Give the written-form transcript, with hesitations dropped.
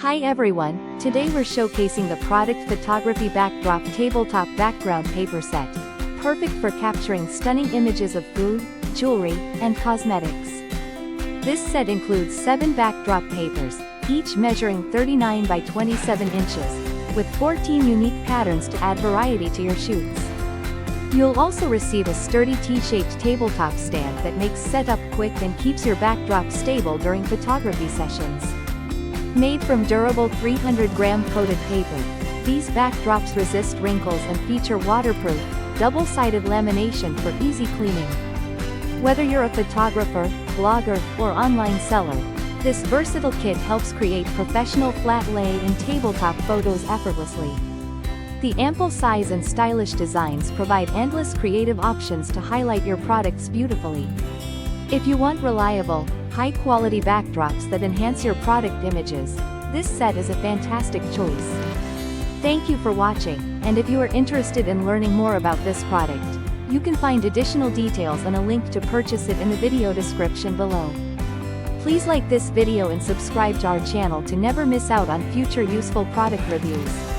Hi everyone, today we're showcasing the Product Photography Backdrop Tabletop Background Paper Set. Perfect for capturing stunning images of food, jewelry, and cosmetics. This set includes 7 backdrop papers, each measuring 39 by 27 inches, with 14 unique patterns to add variety to your shoots. You'll also receive a sturdy T-shaped tabletop stand that makes setup quick and keeps your backdrop stable during photography sessions. Made from durable 300-gram coated paper, these backdrops resist wrinkles and feature waterproof, double-sided lamination for easy cleaning. Whether you're a photographer, blogger, or online seller, this versatile kit helps create professional flat lay and tabletop photos effortlessly. The ample size and stylish designs provide endless creative options to highlight your products beautifully. If you want reliable, high-quality backdrops that enhance your product images, this set is a fantastic choice. Thank you for watching, and if you are interested in learning more about this product, you can find additional details and a link to purchase it in the video description below. Please like this video and subscribe to our channel to never miss out on future useful product reviews.